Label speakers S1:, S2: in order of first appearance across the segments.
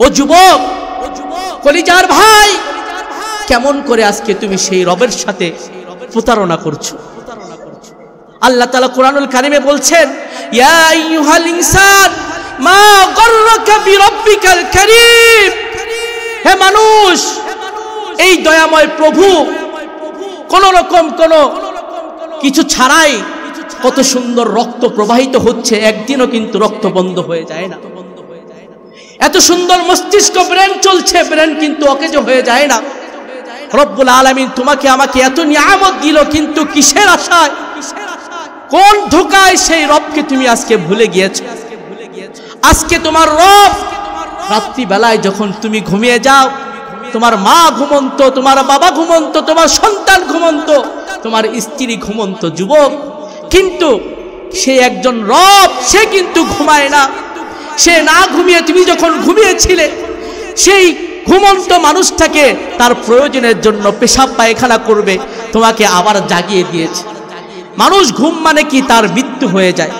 S1: ও যুবক, কলিজার ভাই, কেমন করে আজকে তুমি সেই রবের সাথে প্রতারণা করছো? আল্লাহ তাআলা কোরআনুল কারীমে বলছেন, ইয়া আইয়ুহাল ইনসান মা গররাকা বিরাব্বিকাল কারীম। হে মানুষ, এই দয়াময় প্রভু কোন রকম কোন কিছু ছাড়াই কত সুন্দর রক্ত প্রবাহিত হচ্ছে, একদিনও কিন্তু রক্ত বন্ধ হয়ে যায় না। এত সুন্দর মস্তিষ্ক, ব্রেন চলছে, ব্রেন কিন্তু অকেজ হয়ে যায় না। রব্বুল আলামিন তোমাকে আমাকে এত নিয়ামত দিল, কিন্তু কিসের আশায়, কোন ধোঁকায় সেই রবকে তুমি আজকে ভুলে গিয়েছো? আজকে তোমার রব রাত্রি বেলায় যখন তুমি ঘুমিয়ে যাও, তোমার মা ঘুমন্ত, তোমার বাবা ঘুমন্ত, তোমার সন্তান ঘুমন্ত, তোমার স্ত্রী ঘুমন্ত যুবক, কিন্তু সে একজন রব, সে কিন্তু ঘুমায় না। সে না ঘুমিয়ে তুমি যখন ঘুমিয়েছিলে, সেই ঘুমন্ত মানুষটাকে তার প্রয়োজনের জন্য পেশাব পায়খানা করবে, তোমাকে আবার জাগিয়ে দিয়েছে। মানুষ ঘুম মানে কি তার মৃত্যু হয়ে যায়।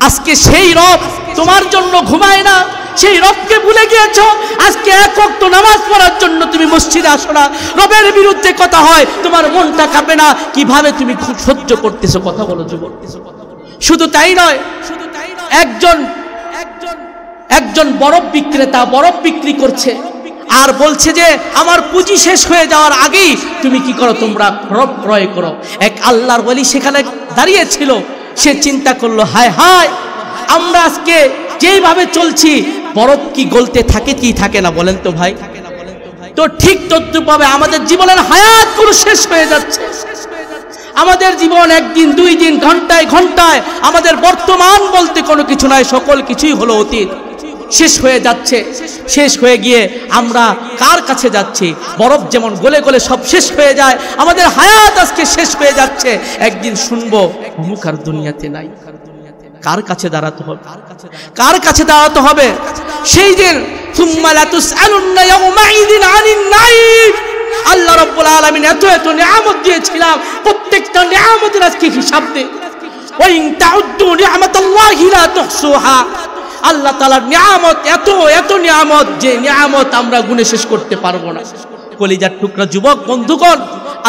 S1: আজকে সেই রব তোমার জন্য ঘুমায় না, সেই রবকে ভুলে গিয়েছো। আজকে এক ওয়াক্ত নামাজ পড়ার জন্য তুমি মসজিদে আসো না, রবের বিরুদ্ধে কথা হয়, তোমার মনটা কাঁপে না, কিভাবে তুমি খুব সহ্য করতেছো? কথা বলো যুবক। শুধু তাই নয়, একজন বরফ বিক্রেতা বরফ বিক্রি করছে আর বলছে যে আমার পুঁজি শেষ হয়ে যাওয়ার আগেই তুমি কি করো, তোমরা বরফ ক্রয় করো। এক আল্লাহর ওলি সেখানে দাঁড়িয়ে ছিল, সে চিন্তা করলো, হায় হায়, আমরা আজকে যেইভাবে চলছি, বরফ কি গলতে থাকে কি থাকে না বলেন তো ভাই? তো ঠিক তদ্রূপভাবে আমাদের জীবনের হায়াত গুলো শেষ হয়ে যাচ্ছে। আমাদের জীবন একদিন, দুই দিন, ঘন্টায় ঘন্টায়, আমাদের বর্তমান বলতে কোনো কিছু নাই, সকল কিছুই হলো অতীত, শেষ হয়ে যাচ্ছে। শেষ হয়ে গিয়ে আমরা কার কাছে যাচ্ছি? বরফ যেমন গলে গলে সব শেষ হয়ে যায়, আমাদের হায়াত আজকে শেষ হয়ে যাচ্ছে। একদিন শুনবো অমুক আর দুনিয়াতে নাই। কার কাছে দাঁড়াতে হবে? কার কাছে দাঁড়াতে হবে? সেই দিন সুম্মা লা তুসআলুন্না ইয়াওমাইযিন আনিন নাঈম। আল্লাহ রাব্বুল আলামিন এত এত নিয়ামত দিয়েছিলাম, প্রত্যেকটা নিয়ামতের আজকে হিসাব দে। ওয়া ইন তাউদ্দু নি'মাতাল্লাহি লা তুহসুহা। আল্লাহ তাআলার নিয়ামত এত এত নিয়ামত, যে নিয়ামত আমরা গুণে শেষ করতে পারবো না। কলিজার টুকরা যুবক বন্ধুগণ,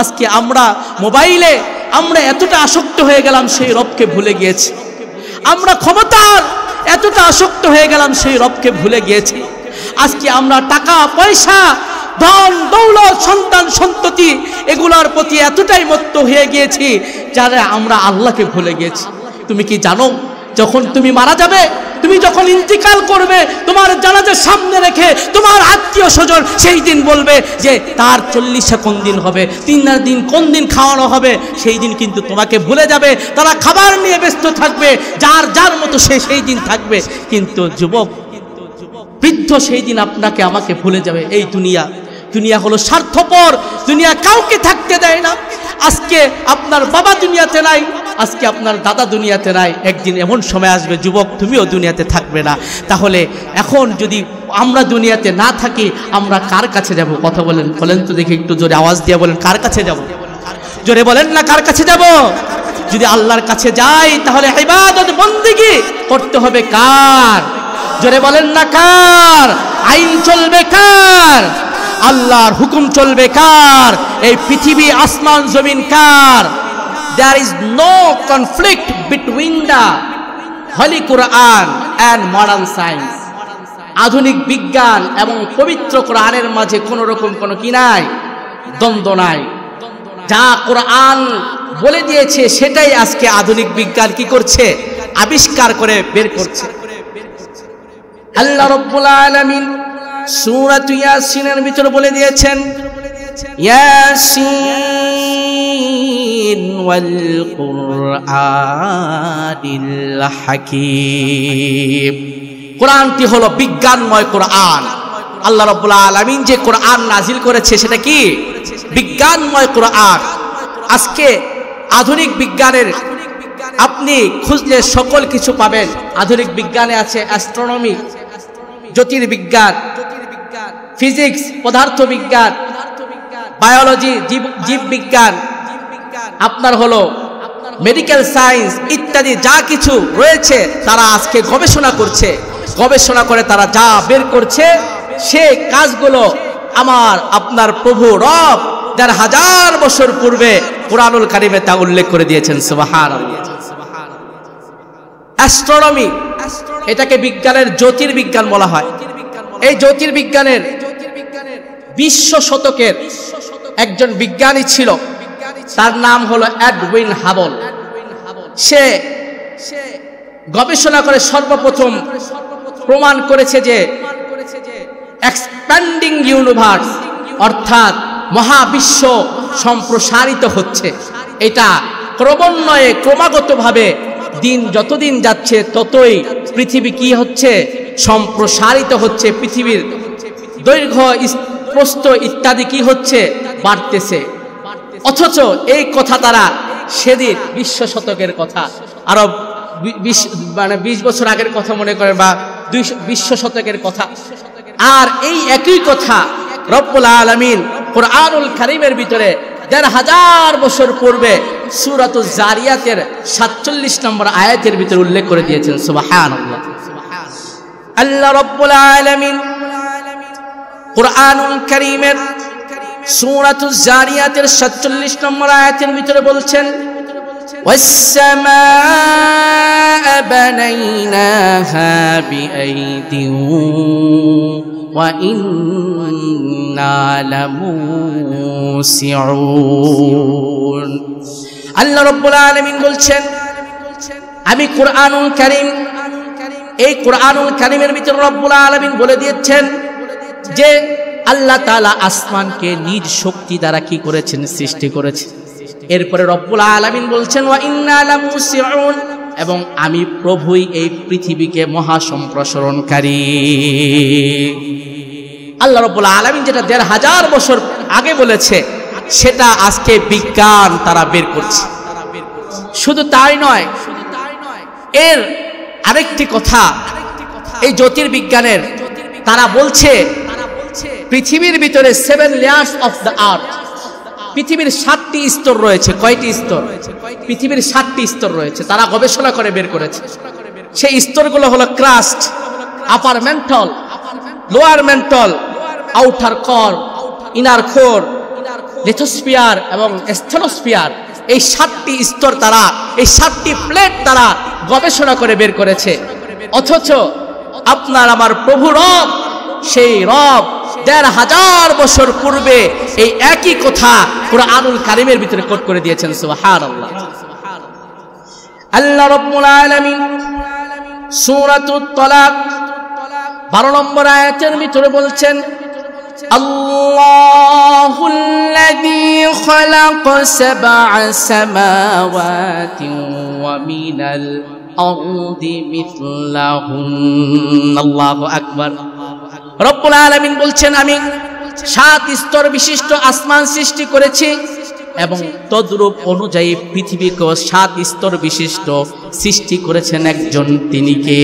S1: আজকে আমরা মোবাইলে আমরা এতটা আসক্ত হয়ে গেলাম, সেই রবকে ভুলে গিয়েছি। আমরা ক্ষমতার এতটা আসক্ত হয়ে গেলাম, সেই রবকে ভুলে গিয়েছি। আজকে আমরা টাকা পয়সা, ধন দৌলত, সন্তান সন্ততি, এগুলোর প্রতি এতটাই মত্ত হয়ে গিয়েছি, যারা আমরা আল্লাহকে ভুলে গিয়েছি। তুমি কি জানো, যখন তুমি মারা যাবে, তুমি যখন ইন্তিকাল করবে, তোমার জানাজার সামনে রেখে তোমার আত্মীয় স্বজন সেই দিন বলবে যে তার 40 কোন দিন হবে, 3 দিন কোন দিন খাওয়ানো হবে, সেই দিন কিন্তু তোমাকে ভুলে যাবে। তারা খাবার নিয়ে ব্যস্ত থাকবে, যার যার মতো সে সেই দিন থাকবে। কিন্তু যুবক, বৃদ্ধ সেই দিন আপনাকে আমাকে ভুলে যাবে। এই দুনিয়া হলো স্বার্থপর, দুনিয়া কাউকে থাকতে দেয় না। আজকে আপনার বাবা দুনিয়াতে নাই, আজকে আপনার দাদা দুনিয়াতে নাই, একদিন এমন সময় আসবে যুবক তুমিও দুনিয়াতে থাকবে না। তাহলে এখন যদি আমরা দুনিয়াতে না থাকি, আমরা কার কাছে যাব? কথা বলেন তো দেখি, একটু জোরে আওয়াজ দিয়ে বলেন, কার কাছে যাব? জোরে বলেন না, কার কাছে যাব? যদি আল্লাহর কাছে যাই, তাহলে ইবাদত বন্দেগী করতে হবে কার? জোরে বলেন না, কার? আইন চলবে কার? আল্লাহর হুকুম চলবে কার? এই পৃথিবী আসমান জমিন কার? There is no conflict between the Holy Quran and modern science. আধুনিক বিজ্ঞান এবং পবিত্র কোরআনের মাঝে কোন রকম কোনো কি নাই, দ্বন্দ্ব নাই। যা কোরআন বলে দিয়েছে সেটাই আজকে আধুনিক বিজ্ঞান কি করছে? আবিষ্কার করে বের করছে। আল্লাহ রাব্বুল আলামিন সূরা ইয়াসিনের ভিতরে বলে দিয়েছেন, ইয়াসিন ওয়াল কুরআনিল হাকীম। কোরআনটি হলো বিজ্ঞানময় কোরআন। আল্লাহ রাব্বুল আলামিন যে কোরআন নাজিল করেছে সেটা কি? বিজ্ঞানময় কোরআন। আজকে আধুনিক বিজ্ঞানের আপনি খুঁজলে সকল কিছু পাবেন। আধুনিক বিজ্ঞানে আছে অ্যাস্ট্রোনমি, জ্যোতির্বিজ্ঞান, ফিজিক্স, পদার্থ বিজ্ঞান, বায়োলজি, জীববিজ্ঞান, আপনার হলো মেডিকেল সায়েন্স ইত্যাদি যা কিছু রয়েছে, তারা আজকে গবেষণা করছে। গবেষণা করে তারা যা বের করছে, সে কাজগুলো আমার আপনার প্রভু রব ১,৫০০ বছর পূর্বে কুরআনুল কারীমে তা উল্লেখ করে দিয়েছেন। সুবহানাল্লাহ। অ্যাস্ট্রোনমি, এটাকে বিজ্ঞানের জ্যোতির্বিজ্ঞান বলা হয়। এই জ্যোতির্বিজ্ঞানের ২০ শতকের একজন বিজ্ঞানী ছিল, তার নাম হলো এডউইন হাবল। সে গবেষণা করে সর্বপ্রথম প্রমাণ করেছে যে এক্সপ্যান্ডিং ইউনিভার্স অর্থাৎ মহাবিশ্ব সম্প্রসারিত হচ্ছে। এটা ক্রমান্বয়ে ক্রমাগতভাবে দিন যতদিন যাচ্ছে ততই পৃথিবী কি হচ্ছে, সম্প্রসারিত হচ্ছে। পৃথিবীর দৈর্ঘ্য, প্রস্থ ইত্যাদি কি হচ্ছে, বাড়তেছে। অথচ এই কথা তারা সেদিন ২০ শতকের কথা, আরো ২০ বছর আগের কথা মনে করেন, বা ২০ শতকের কথা। আর এই একই কথা রব্বুল আলামিন কুরআনুল কারীমের ভিতরে ১,৫০০ বছর পূর্বে সূরাতুজ জারিয়াতের ৪৭ নম্বর আয়াতের ভিতরে উল্লেখ করে দিয়েছেন। সুবহানাল্লাহ। আল্লাহ রব্বুল আলামিন কুরআনুল কারীমের সূরাতুজ জারিয়াতের ৪৭ নম্বর আয়াতের ভিতরে বলছেন, ওয়াস-সামাআ বানাইনাহা বিআইদিন ওয়া ইন্না লামুসিউন। আল্লাহ রাব্বুল আলামিন বলছেন, আমি কুরআনুল কারীম, এই কুরআনুল কারীমের ভিতরে রব্বুল আলামিন বলে দিয়েছেন যে আল্লাহ তাআলা আসমানকে নিজ শক্তি দ্বারা কি করেছেন, সৃষ্টি করেছেন। এরপরে রব্বুল আলামিন বলছেন, ওয়া ইন্না লামুসিউন, এবং আমি প্রভুই এই পৃথিবীকে মহা সম্প্রসারণকারী। আল্লাহ রাব্বুল আলামিন যেটা ১,৫০০ বছর আগে বলেছে সেটা আজকে বিজ্ঞান তারা বের করছে। শুধু তাই নয়, এর আরেকটি কথা, এই জ্যোতির্বিজ্ঞানের তারা বলছে পৃথিবীর ভিতরে 7 লেয়ার্স অফ দ্য আর্থ, পৃথিবীর 7টি স্তর রয়েছে। কয়টি স্তর? পৃথিবীর 7টি স্তর রয়েছে, তারা গবেষণা করে বের করেছে। সেই স্তরগুলো হলো ক্রাস্ট, আপার মেন্টল, লোয়ার মেন্টল, আউটার কর, ইনার কোর, লিথোস্ফিয়ার এবং স্থেনোস্ফিয়ার। এই 7টি স্তর তারা, এই 7টি প্লেট তারা গবেষণা করে বের করেছে। অথচ আপনার আমার প্রভু রব, সেই রব ১,৫০০ বছর পূর্বে এই একই কথা কুরআনুল কারীমের ভিতরে কোট করে দিয়েছেন। সুবহানাল্লাহ। আল্লাহ রাব্বুল আলামিন সূরাতুত তালাক 12 নম্বর আয়াতের ভিতরে বলছেন, আল্লাহুল্লাযী খালাকা সাবআ সামাওয়াতি ওয়া মিনাল আরদি মিথলাহুন। আল্লাহু আকবার। রব্বুল আলামিন বলছেন, আমি 7 স্তর বিশিষ্ট আসমান সৃষ্টি করেছি এবং তদ্রূপ অনুযায়ী পৃথিবীকেও 7 স্তর বিশিষ্ট সৃষ্টি করেছেন একজন, তিনি কে?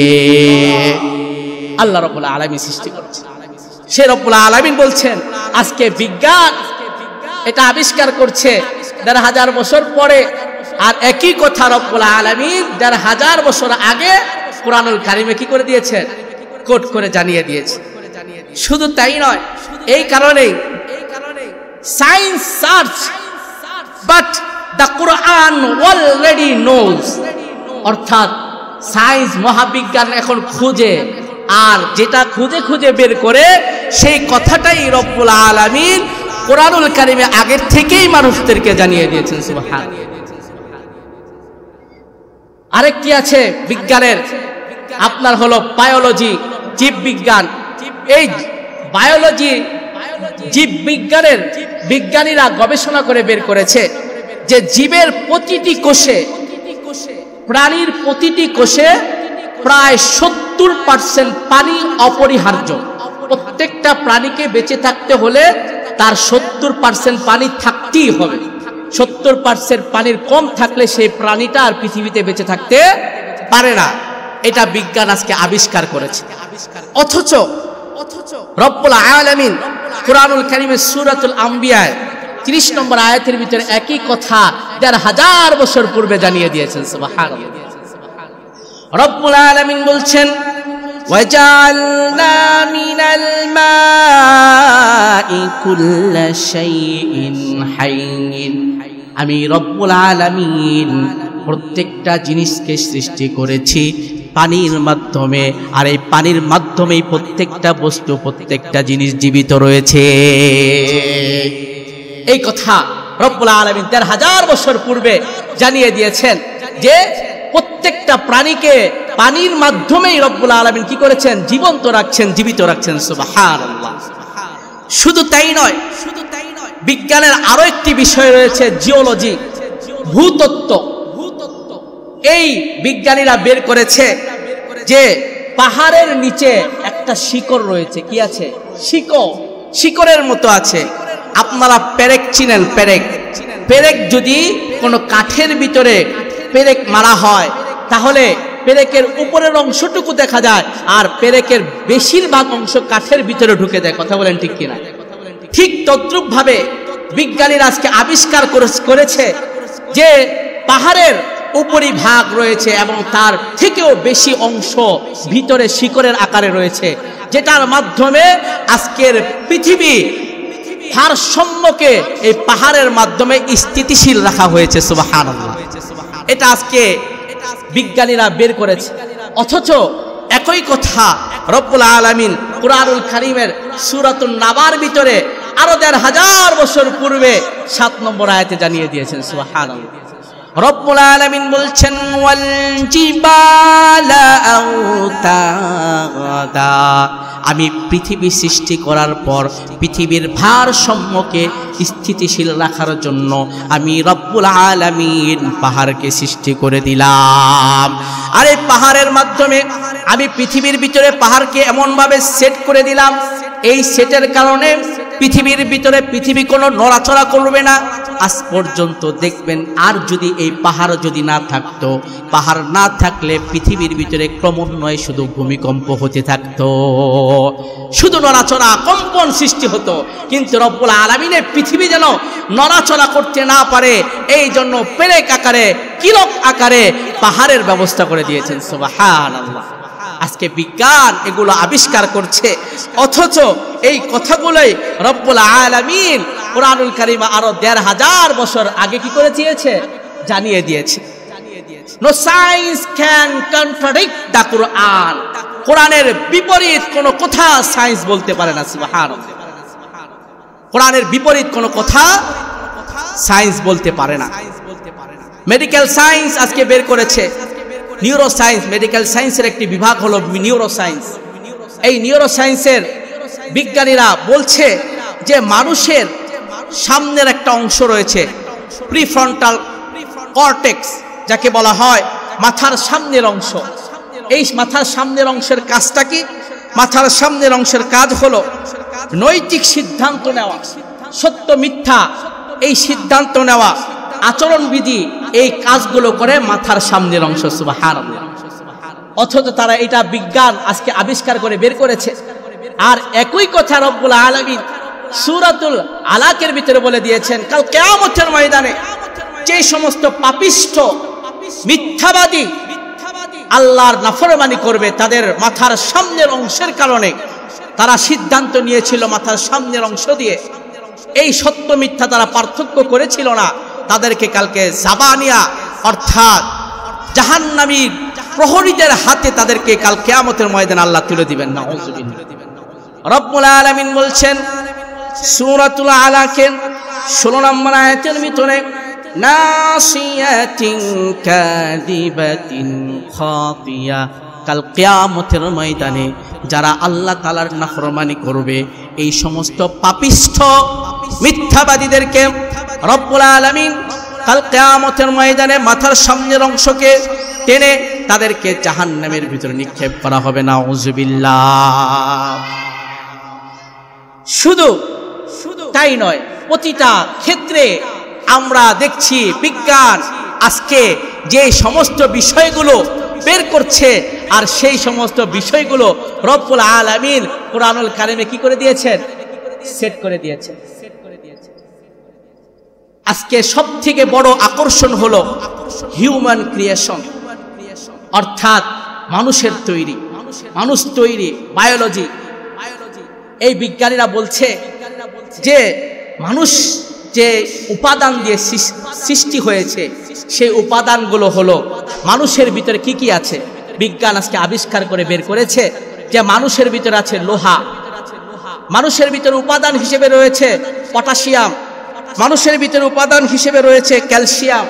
S1: আল্লাহ রাব্বুল আলামিন সৃষ্টি করেছেন। সে রব্বুল আলামিন বলছেন, আজকে বিজ্ঞান এটা আবিষ্কার করছে ১,৫০০ বছর পরে, আর একই কথা রব্বুল আলামিন ১,৫০০ বছর আগে কুরআনুল কারীমে কি করে দিয়েছেন, কোট করে জানিয়ে দিয়েছে। শুধু তাই নয়, এই কারণেই science search but the Quran already knows, অর্থাৎ সায়েন্স মহাবিজ্ঞান এখন খুঁজে, আর যেটা খুঁজে খুঁজে বের করে সেই কথাটাই রব্বুল আলামিন কুরআনুল কারীমে আগের থেকেই মানুষদেরকে জানিয়ে দিয়েছেন। সুবহানাল্লাহ। আরেকটি আছে বিজ্ঞানের, আপনার হলো বায়োলজি, জীববিজ্ঞান। এই বায়োলজি, জীববিজ্ঞানের বিজ্ঞানীরা গবেষণা করে বের করেছে যে জীবের প্রতিটি কোষে, প্রাণীর প্রতিটি কোষে প্রায় 70% পানি অপরিহার্য। প্রত্যেকটা প্রাণীকে বেঁচে থাকতে হলে তার 70% পানি থাকতেই হবে। 70% পানির কম থাকলে সেই প্রাণীটা আর পৃথিবীতে বেঁচে থাকতে পারে না। এটা বিজ্ঞান আজকে আবিষ্কার করেছে। অথচ রব্বুল আলামিন কুরআনুল কারীমের সূরাতুল আম্বিয়া 30 নম্বর আয়াতের ভিতরে একই কথা ১,৫০০ বছর পূর্বে জানিয়ে দিয়েছেন। সুবহানাল্লাহ। রব্বুল আলামিন বলছেন, ওয়াজআলনা মিনাল মা কুল্লা শাইইন হাইয়্যিন, আমি রব্বুল আলামিন প্রত্যেকটা জিনিসকে সৃষ্টি করেছি পানির মাধ্যমে, আর এই পানির মাধ্যমেই প্রত্যেকটা বস্তু প্রত্যেকটা জিনিস জীবিত রয়েছে। এই কথা রব্বুল আলামিন ১৩,০০০ বছর পূর্বে জানিয়ে দিয়েছেন যে প্রত্যেকটা প্রাণীকে পানির মাধ্যমেই রব্বুল আলামিন কি করেছেন? জীবন্ত রাখছেন, জীবিত রাখছেন। সুবহানাল্লাহ। শুধু তাই নয়, বিজ্ঞানের আরো একটি বিষয় রয়েছে, জিওলজি, ভূতত্ত্ব। এই বিজ্ঞানীরা বের করেছে যে পাহাড়ের নিচে একটা শিকড় রয়েছে। কি আছে? শিকড়ের মতো আছে। আপনারা পেরেক চিনেন? পেরেক যদি কোনো কাঠের ভিতরে পেরেক মারা হয় তাহলে পেরেকের উপরের অংশটুকু দেখা যায়, আর পেরেকের বেশিরভাগ অংশ কাঠের ভিতরে ঢুকে যায়। কথা বলেন ঠিক কিনা? ঠিক তদ্রূপ ভাবে বিজ্ঞানীরা আজকে আবিষ্কার করেছে যে পাহাড়ের উপরিভাগ রয়েছে এবং তার থেকেও বেশি অংশ ভিতরে শিকড়ের আকারে রয়েছে, যেটার মাধ্যমে আজকের পৃথিবী ভারসাম্যকে এই পাহাড়ের মাধ্যমে স্থিতিশীল রাখা হয়েছে। সুবহানাল্লাহ। এটা আজকে বিজ্ঞানীরা বের করেছে। অথচ একই কথা রব্বুল আলামিন কুরআনুল কারীমের সূরাতুন নাবার ভিতরে আরো ১৩,০০০ বছর পূর্বে ৭ নম্বর আয়াতে জানিয়ে দিয়েছেন। সুবহানাল্লাহ। রব্বুল আলামিন বলছেন ওয়াল জিবালা আওতাদা, আমি পৃথিবী সৃষ্টি করার পর পৃথিবীর ভারসাম্যকে স্থিতিশীল রাখার জন্য আমি রব্বুল আলামিন পাহাড়কে সৃষ্টি করে দিলাম। আর এই পাহাড়ের মাধ্যমে আমি পৃথিবীর ভিতরে পাহাড়কে এমনভাবে সেট করে দিলাম, এই সেটের কারণে পৃথিবীর ভিতরে পৃথিবী কোনো নড়াচড়া করবে না। আজ পর্যন্ত দেখবেন, আর যদি এই পাহাড় যদি না থাকতো, পাহাড় না থাকলে পৃথিবীর ভিতরে ক্রমান্বয়ে শুধু ভূমিকম্প হতে থাকতো, শুধু নড়াচড়া কম্পন সৃষ্টি হতো। কিন্তু রব্বুল আলামিনের পৃথিবী যেন নড়াচড়া করতে না পারে এই জন্য পেরেক আকারে, কিরক আকারে পাহাড়ের ব্যবস্থা করে দিয়েছেন। সুবহানাল্লাহ। আজকে বিজ্ঞান এগুলো আবিষ্কার করছে, অথচ এই কথাগুলোই রব্বুল আলামিন কুরআনুল কারীমে আরো ১৩,০০০ বছর আগে কি করে দিয়েছে? জানিয়ে দিয়েছে। No science can contradict the Quran. কোরআনের বিপরীত কোন কথা সায়েন্স বলতে পারে না। সুবহানাল্লাহ। কোরআনের বিপরীত কোন কথা সায়েন্স বলতে পারে না। মেডিকেল সায়েন্স আজকে বের করেছে নিউরো সায়েন্স। মেডিকেল সায়েন্সের একটি বিভাগ হলো নিউরো সায়েন্স। এই নিউরো সায়েন্সের বিজ্ঞানীরা বলছে যে মানুষের সামনের একটা অংশ রয়েছে, প্রিফ্রন্টাল কর্টেক্স, যাকে বলা হয় মাথার সামনের অংশ। এই মাথার সামনের অংশের কাজটা কি? মাথার সামনের অংশের কাজ হলো নৈতিক সিদ্ধান্ত নেওয়া, সত্য মিথ্যা এই সিদ্ধান্ত নেওয়া, আচরণবিধি, এই কাজগুলো করে মাথার সামনের অংশ। সুবহানাল্লাহ। অথচ তারা এটা বিজ্ঞান আজকে আবিষ্কার করে বের করেছে। আর একই কথা রব্বুল আলামিন সূরাতুল আলাকের ভিতরে বলে দিয়েছেন, কাল কিয়ামতের ময়দানে যে সমস্ত পাপিষ্ঠ মিথ্যাবাদী আল্লাহর নাফরমানি করবে, তাদের মাথার সামনের অংশের কারণে তারা সিদ্ধান্ত নিয়েছিল মাথার সামনের অংশ দিয়ে এই সত্য মিথ্যা তারা পার্থক্য করেছিল না, তাদেরকে কালকে জাবানিয়া অর্থাৎ জাহান্নামীর প্রহরীদের হাতে তাদেরকে কাল কিয়ামতের ময়দানে আল্লাহ তুলে দিবেন। নাউযুবিল্লাহ। রব্বুল আলামিন বলছেন সূরাতুল আলাকের 16 নম্বর আয়াতের ভিতরে, নাসিয়াতিন কাযিবাতিন খাতিয়া, কাল কিয়ামতের ময়দানে যারা আল্লাহ তাআলার নাফরমানি করবে এই সমস্ত পাপিষ্ঠ মিথ্যাবাদীদেরকে রব্বুল আলামিন কাল কিয়ামতের ময়দানে মাথার সামনের অংশকে টেনে তাদেরকে জাহান্নামের ভিতরে নিক্ষেপ করা হবে। নাউযুবিল্লাহ। শুধু তাই নয়, প্রতিটা ক্ষেত্রে আমরা দেখছি বিজ্ঞান আজকে যে সমস্ত বিষয়গুলো বের করছে, আর সেই সমস্ত বিষয়গুলো রব্বুল আলামিন কুরআনুল কারীমে কি করে দিয়েছেন? সেট করে দিয়েছেন। আজকে সবথেকে বড় আকর্ষণ হলো হিউম্যান ক্রিয়েশন, অর্থাৎ মানুষের তৈরি, মানুষ তৈরি, বায়োলজি। এই বিজ্ঞানীরা বলছে যে মানুষ যে উপাদান দিয়ে সৃষ্টি হয়েছে সেই উপাদানগুলো হলো মানুষের ভিতরে কি কি আছে। বিজ্ঞান আজকে আবিষ্কার করে বের করেছে যে মানুষের ভিতরে আছে লোহা, মানুষের ভিতরে উপাদান হিসেবে রয়েছে পটাশিয়াম, মানুষের ভিতরে উপাদান হিসেবে রয়েছে ক্যালসিয়াম,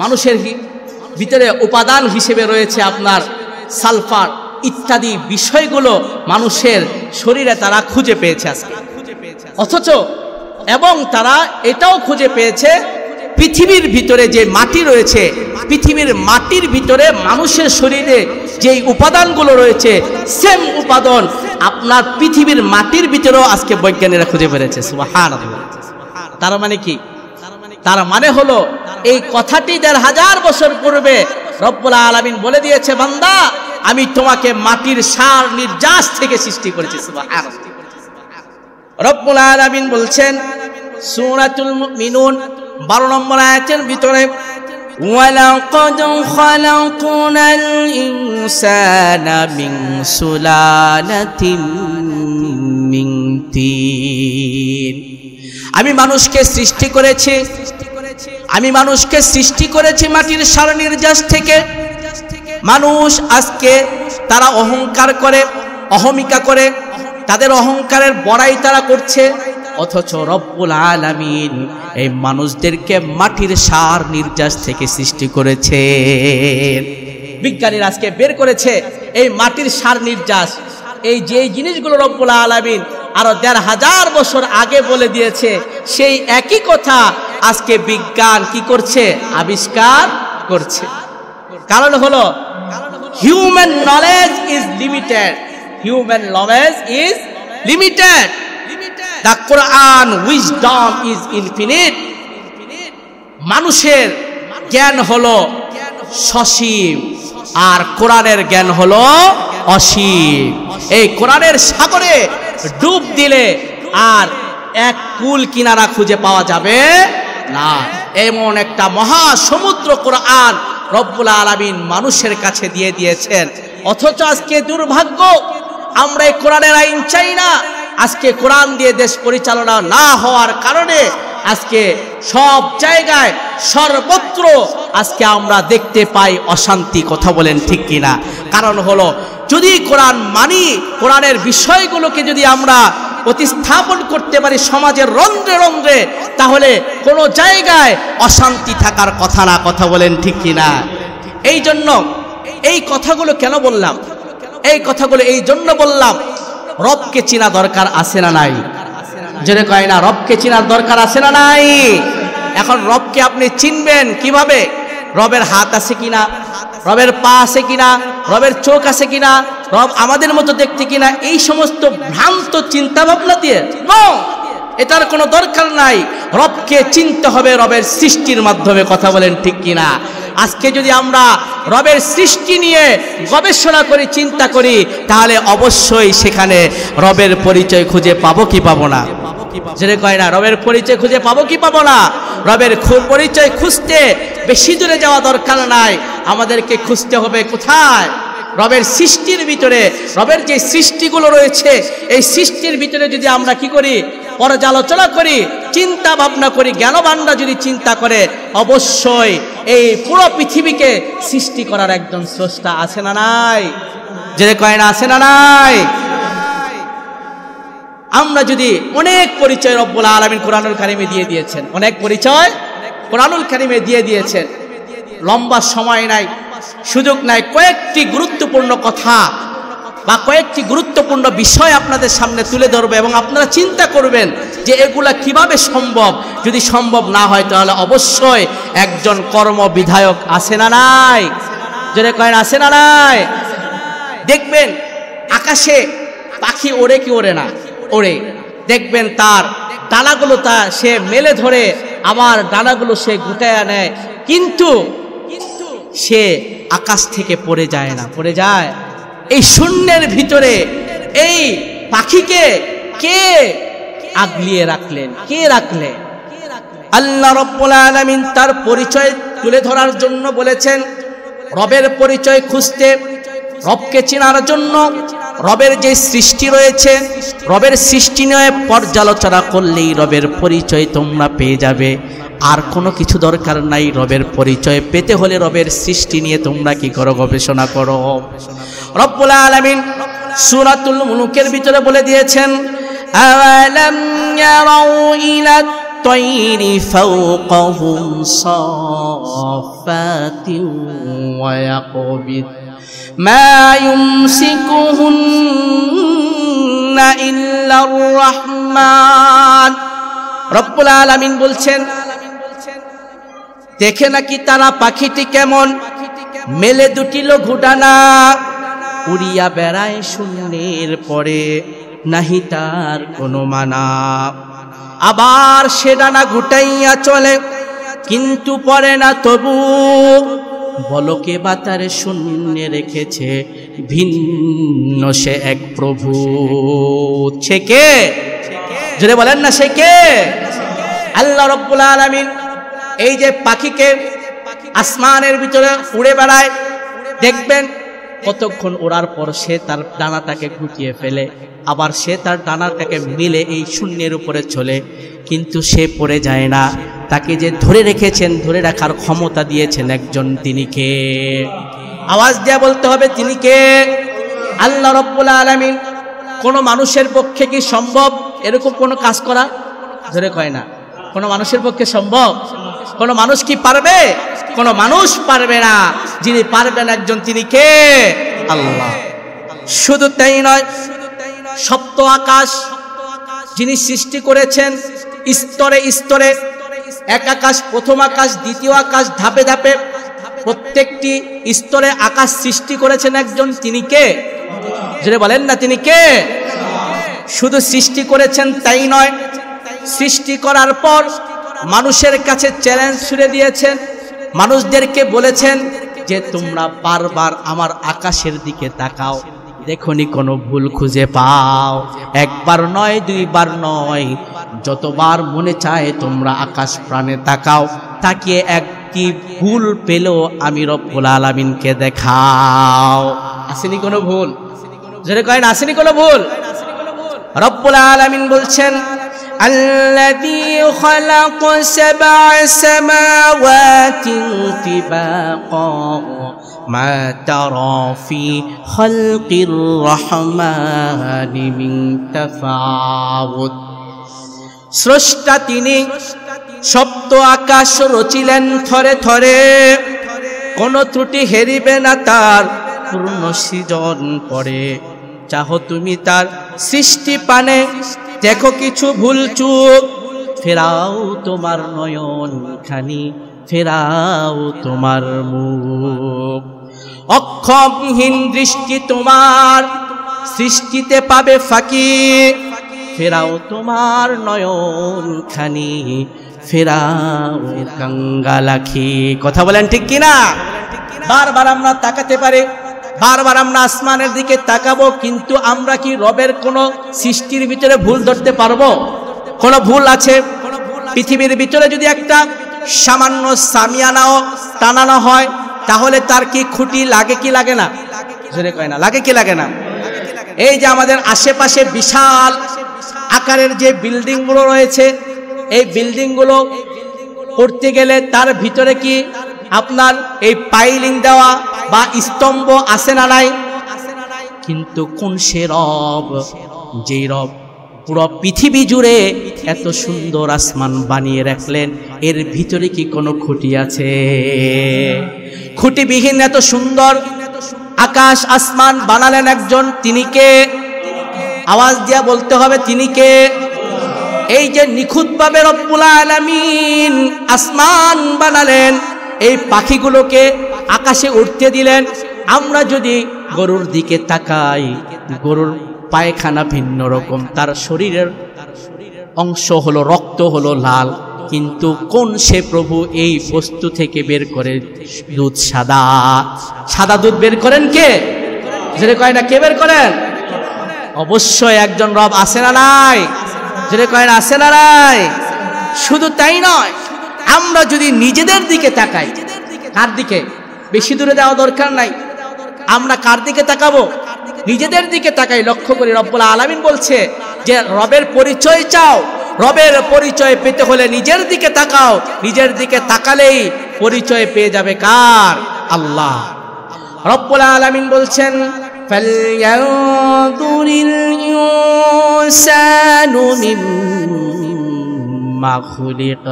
S1: মানুষের ভিতরে উপাদান হিসেবে রয়েছে আপনার সালফার ইত্যাদি বিষয়গুলো মানুষের শরীরে তারা খুঁজে পেয়েছে আজকে। অথচ এবং তারা এটাও খুঁজে পেয়েছে পৃথিবীর ভিতরে যে মাটি রয়েছে, পৃথিবীর মাটির ভিতরে মানুষের শরীরে যেই উপাদানগুলো রয়েছে সেম উপাদান আপনার পৃথিবীর মাটির ভিতরেও আজকে বৈজ্ঞানিকরা খুঁজে পেয়েছে। সুবহানাল্লাহ। তার মানে কি? তার মানে হলো এই কথাটি ১৫০০ বছর পূর্বে রব্বুল আলামিন বলে দিয়েছে, বান্দা আমি তোমাকে মাটির সার নির্যাস থেকে সৃষ্টি করেছি। সুবহানাল্লাহ। রব্বুল আলামিন বলছেন সূরাতুল মুমিনুন 12 নম্বর আয়াতের ভিতরে, ওয়ালাকাদ খালাকনাল ইনসানা মিন সুলালাতিন মিন তিন। আমি মানুষকে সৃষ্টি করেছি, আমি মানুষকে সৃষ্টি করেছি মাটির সার নির্যাস থেকে। মানুষ আজকে তারা অহংকার করে, অহমিকা করে, তাদের অহংকারের বড়াই তারা করছে, অথচ রব্বুল আলামিন এই মানুষদেরকে মাটির সার নির্যাস থেকে সৃষ্টি করেছে। বিজ্ঞানীরা আজকে বের করেছে এই মাটির সার নির্যাস, এই যে জিনিসগুলো রব্বুল আলামিন আরো ১৫০০ বছর আগে বলে দিয়েছে, সেই একই কথা আজকে বিজ্ঞান কি করছে? আবিষ্কার করছে। কারণ হলো human knowledge is limited, human knowledge is limited, the Quran wisdom is infinite. মানুষের জ্ঞান হলো সসীম আর কোরআনের জ্ঞান হলো অসীম। এই কোরআনের সাগরে ডুব দিলে আর এক কুল কিনারা খুঁজে পাওয়া যাবে না। এমন একটা মহা সমুদ্র কোরআন রব্বুল আলামিন মানুষের কাছে দিয়ে দিয়েছেন। অথচ আজকে দুর্ভাগ্য, আমরা এই কোরআনের আইন চাই না। আজকে কোরআন দিয়ে দেশ পরিচালনা না হওয়ার কারণে আজকে সব জায়গায় সর্বত্র আজকে আমরা দেখতে পাই অশান্তি। কথা বলেন ঠিক কিনা? কারণ হলো যদি কোরআন মানি, কোরআনের বিষয়গুলোকে যদি আমরা প্রতিস্থাপন করতে পারি সমাজের রন্ধ্রে রন্ধ্রে, তাহলে কোনো জায়গায় অশান্তি থাকার কথা না। কথা বলেন ঠিক কিনা? এই জন্য এই কথাগুলো কেন বললাম? এই কথাগুলো এই জন্য বললাম, রবকে চেনা দরকার আছে না নাই? জেনে কয় না, রবকে চেনার দরকার আছে না নাই? এখন রবকে আপনি চিনবেন কিভাবে? রবের হাত আছে কিনা, রবের পা আছে কিনা, রবের চোখ আছে কিনা, রব আমাদের মতো দেখতে কিনা, এই সমস্ত ভ্রান্ত চিন্তা ভাবনা দিয়ে নো, এটার কোনো দরকার নাই। রবকে চিনতে হবে রবের সৃষ্টির মাধ্যমে। কথা বলেন ঠিক কিনা? আজকে যদি আমরা রবের সৃষ্টি নিয়ে গবেষণা করি, চিন্তা করি, তাহলে অবশ্যই সেখানে রবের পরিচয় খুঁজে পাবো কি পাবো না? যেটা কয় না, রবের পরিচয় খুঁজে পাবো কি পাবো না? রবের পরিচয় খুঁজতে বেশি দূরে যাওয়া দরকার নাই, আমাদেরকে খুঁজতে হবে কোথায়? রবের সৃষ্টির ভিতরে। রবের যে সৃষ্টিগুলো রয়েছে, এই সৃষ্টির ভিতরে যদি আমরা কি করি? পর্যালোচনা করি, চিন্তা ভাবনা করি, জ্ঞানবানরা যদি চিন্তা করে, অবশ্যই এই পুরো পৃথিবীকে সৃষ্টি করার একজন স্রষ্টা আছে না নাই? যে কয় না, আছে না নাই? আমরা যদি অনেক পরিচয় রব্বুল আলামিন কোরআনুল কারিমে দিয়ে দিয়েছেন, অনেক পরিচয় কোরআনুল কারিমে দিয়ে দিয়েছেন। লম্বা সময় নাই, সুযোগ নাই, কয়েকটি গুরুত্বপূর্ণ কথা বা কয়েকটি গুরুত্বপূর্ণ বিষয় আপনাদের সামনে তুলে ধরবে এবং আপনারা চিন্তা করবেন যে এগুলা কিভাবে সম্ভব। যদি সম্ভব না হয় তাহলে অবশ্যই একজন কর্মবিধায়ক আছে না নাই? যারা কয়েন আছে না নাই? দেখবেন আকাশে পাখি ওড়ে কি ওড়ে না? ওড়ে। দেখবেন তার ডানাগুলো সে মেলে ধরে, আবার ডানাগুলো সে গুটায়া নেয়, কিন্তু সে আকাশ থেকে পড়ে যায় না। পড়ে যায়? এই শূন্যের ভিতরে এই পাখিকে কে আগলিয়ে রাখলেন? কে রাখলেন? আল্লাহ রাব্বুল আলামিন তার পরিচয় তুলে ধরার জন্য বলেছেন, রবের পরিচয় খুঁজতে, রবকে চেনার জন্য রবের যে সৃষ্টি রয়েছে, রবের সৃষ্টি নিয়ে পর্যালোচনা করলেই রবের পরিচয় তোমরা পেয়ে যাবে। আর কোনো কিছু দরকার নাই, রবের পরিচয় পেতে হলে রবের সৃষ্টি নিয়ে তোমরা কি করো, গবেষণা করো। রব্বুল আলামিন সূরাতুল মুলুকের ভিতরে বলে দিয়েছেন, আওয়ালাম ইয়ারাউ ইলা তাইরি ফাওকাহুম সাফাতিন ওয়া ইয়াকবিদ মা ইউমসিকুহুন্না ইল্লার রাহমান। রব্বুল আলামিন বলছেন, দেখে নাকি তারা পাখিটি কেমন, মেলে দুটি লঘু ডানা, উড়িয়া বেড়ায় শূন্যের পরে, নাহি তার কোনো মানা। আবার সে ডানা গুটাইয়া চলে, কিন্তু পরে না তবু, বলকে বাতারে শূন্যে রেখেছে ভিন্ন সে এক প্রভু। সে কে? জোরে বলেন না, সে কে? আল্লাহ রব্বুল আলামিন এই যে পাখিকে আসমানের ভিতরে উড়ে বেড়ায়, দেখবেন কতক্ষণ ওড়ার পর সে তার ডানাটাকে গুটিয়ে ফেলে, আবার সে তার ডানাটাকে মিলে এই শূন্যের উপরে চলে, কিন্তু সে পড়ে যায় না। তাকে যে ধরে রেখেছেন, ধরে রাখার ক্ষমতা দিয়েছেন একজন, তিনি কে? আওয়াজ দিয়ে বলতে হবে, তিনি কে? আল্লাহ রব্বুল আলামিন। কোন মানুষের পক্ষে কি সম্ভব এরকম কোন কাজ করা? ধরে কয় না, কোন মানুষের পক্ষে সম্ভব? কোন মানুষ কি পারবে? কোন মানুষ পারবে না। যিনি পারবেন একজন, তিনি কে? আল্লাহ। শুধু তাই নয়, সপ্ত আকাশ যিনি সৃষ্টি করেছেন স্তরে স্তরে, এক আকাশ, প্রথম আকাশ, দ্বিতীয় আকাশ, ধাপে ধাপে প্রত্যেকটি স্তরে আকাশ সৃষ্টি করেছেন একজন, তিনি কে? যদি বলেন না, তিনি কে? শুধু সৃষ্টি করেছেন তাই নয়, সৃষ্টি করার পর মানুষের কাছে চ্যালেঞ্জ ছুড়ে দিয়েছেন, মানুষদেরকে বলেছেন যে তোমরা বারবার আমার আকাশের দিকে তাকাও, দেখনি কোনো ভুল খুঁজে পাও। একবার নয়, দুইবার নয়, যতবার মনে চায় তোমরা আকাশ প্রাণে তাকাও, তাকিয়ে একটি ভুল পেলেও আমি রব্বুল আলামিনকে দেখাও। আসেনি কোনো ভুল? যারা কয়েন আসেনি কোনো ভুল? রব্বুল আলামিন বলছেন, الذي خلق سبع سماوات طباقا ما ترى في خلق الرحمن من تفاوت। স্রষ্টা তিনি, সপ্ত আকাশ রচিলেন থরে থরে, কোন ত্রুটি হেরিবে না তার পূর্ণ সৃজন করে। চাহো তুমি তার সৃষ্টি পানে, দেখো কিছু ভুল চুক, ফেরাও তোমার নয়ন খানি, ফেরাও তোমার মুখ। অক্ষমহীন দৃষ্টি তোমার সৃষ্টিতে পাবে ফাঁকি, ফেরাও তোমার নয়ন খানি, ফেরাও কাঙ্গালাখি। কথা বলেন ঠিক কিনা? বারবার আমরা তাকাতে পারি, বারবার আমরা আসমানের দিকে তাকাবো, কিন্তু আমরা কি রবের কোন সৃষ্টির ভিতরে ভুল ধরতে পারবো? কোন ভুল আছে? পৃথিবীর ভিতরে যদি একটা সামান্য সামিয়ানাও টানানো হয়, তাহলে তার কি খুঁটি লাগে কি লাগে না? জোরে কয় না, লাগে কি লাগে না? এই যে আমাদের আশেপাশে বিশাল আকারের যে বিল্ডিংগুলো রয়েছে, এই বিল্ডিংগুলো করতে গেলে তার ভিতরে কি আপনার এই পাইলিং দেওয়া বা স্তম্ভ আছে না নাই? কিন্তু কোন সে রব, যে রব পুরো পৃথিবী জুড়ে এত সুন্দর আসমান বানিয়ে রাখলেন, এর ভিতরে কি কোনো খুঁটি আছে? খুঁটিবিহীন এত সুন্দর আকাশ আসমান বানালেন একজন, তিনি কে? আওয়াজ দিয়া বলতে হবে, তিনি কে? এই যে নিখুঁতভাবে রব্বুল আলামিন আসমান বানালেন, এই পাখিগুলোকে আকাশে উঠতে দিলেন। আমরা যদি গরুর দিকে তাকাই, গরুর পায়খানা ভিন্ন রকম, তার শরীরের অংশ হলো, রক্ত হলো লাল, কিন্তু কোন সে প্রভু এই বস্তু থেকে বের করে দুধ সাদা? সাদা দুধ বের করেন কে? যেটা কয় না, কে বের করেন? অবশ্যই একজন রব আছে না নাই? যেটা কয় না, আছে না নাই? শুধু তাই নয়, আমরা যদি নিজেদের দিকে তাকাই, কার দিকে? বেশি দূরে যাওয়া দরকার নাই, আমরা কার দিকে তাকাবো? নিজেদের দিকে তাকাই, লক্ষ্য করি। রব্বুল আলামিন বলছে যে রবের পরিচয় চাও, রবের পরিচয় পেতে হলে নিজের দিকে তাকাও, নিজের দিকে তাকালেই পরিচয় পেয়ে যাবে কার? আল্লাহ। রব্বুল আলামিন বলছেন ফালয়ানযুরিল ইনসানু মিম্মা খুলিক,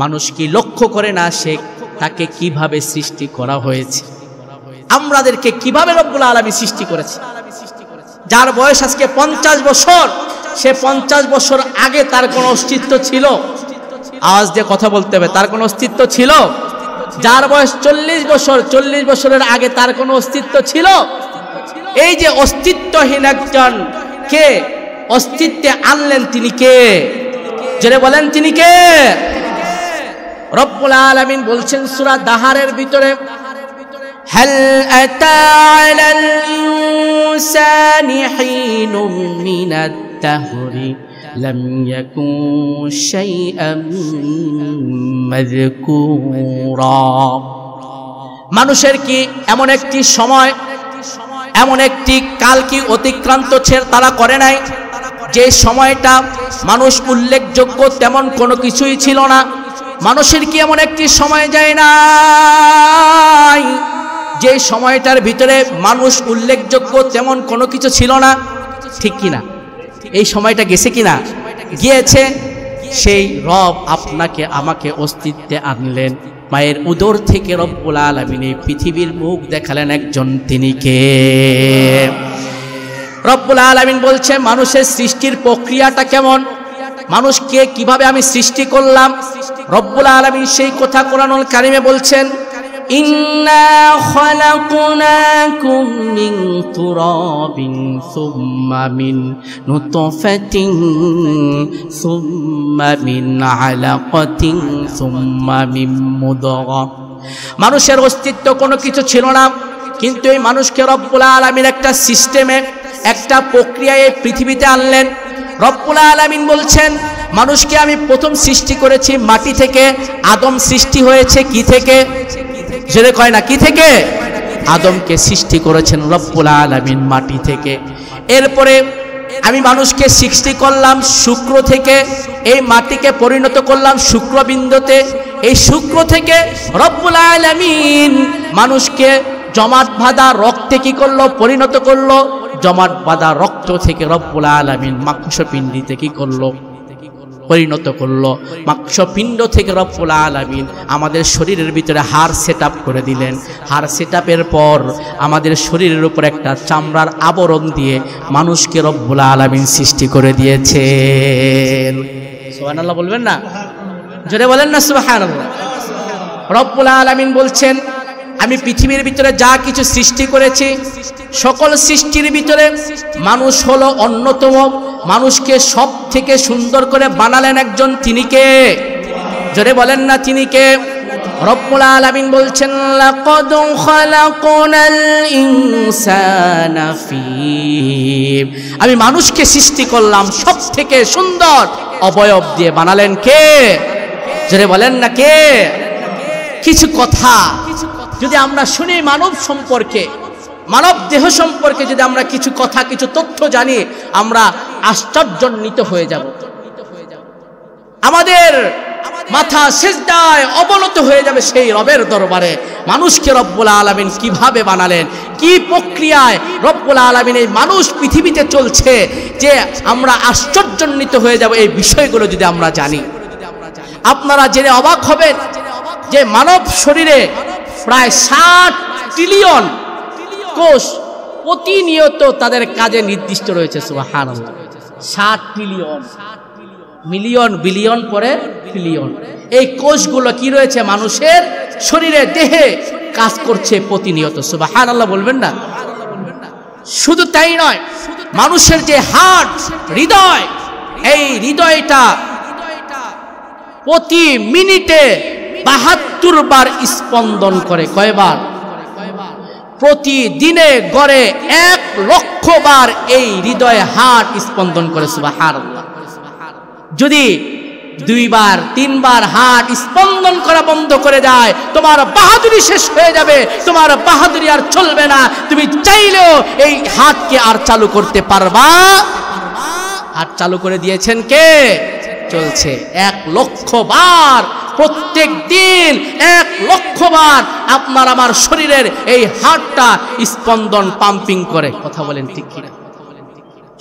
S1: মানুষ কি লক্ষ্য করে না সে তাকে কিভাবে সৃষ্টি করা হয়েছে, আমাদেরকে কিভাবে রব্বুল আলামিন সৃষ্টি করেছে। যার বয়স আজকে 50 বছর, সে 50 বছর আগে তার কোনো অস্তিত্ব ছিল? আওয়াজ দিয়ে কথা বলতে হবে, তার কোনো অস্তিত্ব ছিল? যার বয়স 40 বছর, 40 বছরের আগে তার কোনো অস্তিত্ব ছিল? এই যে অস্তিত্বহীন একজন কে অস্তিত্বে আনলেন, তিনি কে? জোরে বলেন তিনি কে? রব্বুল আলামিন বলছেন সূরা দাহারের ভিতরে, হাল আতা আলাল ইনসানি হিনুম মিনাদ দাহরি লাম ইয়াকুন শাইআন মাযকুরা। মানুষের কি এমন একটি সময়, এমন একটি কাল কি অতিক্রান্ত তারা করে নাই যে সময়টা মানুষ উল্লেখযোগ্য তেমন কোনো কিছুই ছিল না? মানুষের কি এমন একটি সময় যায় নাই যে সময়টার ভিতরে মানুষ উল্লেখযোগ্য তেমন কোনো কিছু ছিল না? ঠিক কিনা? এই সময়টা গেছে কিনা? গিয়েছে। সেই রব আপনাকে আমাকে অস্তিত্বে আনলেন, মায়ের উদর থেকে রব্বুল আলামিন এই পৃথিবীর মুখ দেখালেন একজন, তিনি কে? রব্বুল আলামিন বলছে মানুষের সৃষ্টির প্রক্রিয়াটা কেমন, মানুষকে কিভাবে আমি সৃষ্টি করলাম। রব্বুল আলামিন সেই কথা কোরআনুল কারীমে বলছেন, ইন্না খালাকনাকুম মিন তুরাবিন সুম্মা মিন নুতফাতিন সুম্মা মিন আলাকাতিন সুম্মা মিন মুদগা। মানুষের অস্তিত্ব কোনো কিছু ছিল না, কিন্তু এই মানুষকে রব্বুল আলামিন একটা সিস্টেমে, একটা প্রক্রিয়ায় পৃথিবীতে আনলেন। রব্বুল আলামিন বলছেন মানুষকে আমি প্রথম সৃষ্টি করেছি মাটি থেকে। আদম সৃষ্টি হয়েছে কি থেকে? জোরে কয় না, কি থেকে? আদমকে সৃষ্টি করেছেন রব্বুল আলামিন মাটি থেকে। এরপরে আমি মানুষকে সৃষ্টি করলাম শুক্র থেকে, এই মাটিকে পরিণত করলাম শুক্রবিন্দুতে। এই শুক্র থেকে রব্বুল আলামিন মানুষকে জমাট বাঁধা রক্তে কি করলো? পরিণত করলো। জমাট বাঁধা রক্ত থেকে রব্বুল আলামিন মাংসপিণ্ডীতে কি করলো? পরিণত করলো। মাংসপিণ্ড থেকে রব্বুল আলামিন আমাদের শরীরের ভিতরে হাড় সেটআপ করে দিলেন। হাড় সেটআপের পর আমাদের শরীরের উপর একটা চামড়ার আবরণ দিয়ে মানুষকে রব্বুল আলামিন সৃষ্টি করে দিয়েছেন। সুবহানাল্লাহ বলবেন না? জোরে বলেন না সুবহানাল্লাহ। রব্বুল আলামিন বলছেন আমি পৃথিবীর ভিতরে যা কিছু সৃষ্টি করেছি, সকল সৃষ্টির ভিতরে মানুষ হলো অন্যতম। মানুষকে সব থেকে সুন্দর করে বানালেন একজন, তিনি কে? জোরে বলেন না, তিনি কে? রব্বুল আলামিন বলছেন লাকাদ খালাকনাল ইনসানা ফি, আমি মানুষকে সৃষ্টি করলাম সব থেকে সুন্দর অবয়ব দিয়ে। বানালেন কে? জোরে বলেন না কে? কিছু কথা যদি আমরা শুনি মানব সম্পর্কে, মানব দেহ সম্পর্কে যদি আমরা কিছু কথা, কিছু তথ্য জানি, আমরা আশ্চর্যান্বিত হয়ে যাব। আমাদের মাথা সিজদায় অবনত হয়ে যাবে সেই রবের দরবারে। মানুষকে রব্বুল আলামিন কিভাবে বানালেন, কি প্রক্রিয়ায় রব্বুল আলামিন এই মানুষ পৃথিবীতে চলছে, যে আমরা আশ্চর্যান্বিত হয়ে যাব এই বিষয়গুলো যদি আমরা জানি। আপনারা জেনে অবাক হবেন যে মানব শরীরে প্রায় 60 ট্রিলিয়ন কোষ প্রতিনিয়ত তাদের কাজে নির্দিষ্ট রয়েছে। সুবহানাল্লাহ। 60 ট্রিলিয়ন, মিলিয়ন, বিলিয়ন, পরে ট্রিলিয়ন। এই কোষগুলো কি রয়েছে মানুষের শরীরে, দেহে কাজ করছে প্রতিনিয়ত। সুবহানাল্লাহ বলবেন না? শুধু তাই নয়, মানুষের যে হার্ট, হৃদয়, এই হৃদয়টা প্রতি মিনিটে 72 বার স্পন্দন করে। কয়বার? প্রতিদিনে গড়ে 1 লক্ষ বার এই হৃদয়ে হার্ট স্পন্দন করে। সুবহানাল্লাহ। যদি দুইবার তিনবার হার্ট স্পন্দন করা বন্ধ করে যায়, তোমার বাহাদুরি শেষ হয়ে যাবে, তোমার বাহাদুরি আর চলবে না। তুমি চাইলেও এই হার্টকে আর চালু করতে পারবা। হার্ট চালু করে দিয়েছেন কে? চলছে 1 লক্ষ বার, প্রত্যেক দিন 1 লক্ষ বার আপনার আমার শরীরের এই হার্টটা স্পন্দন পাম্পিং করে। কথা বলেন ঠিক কিনা?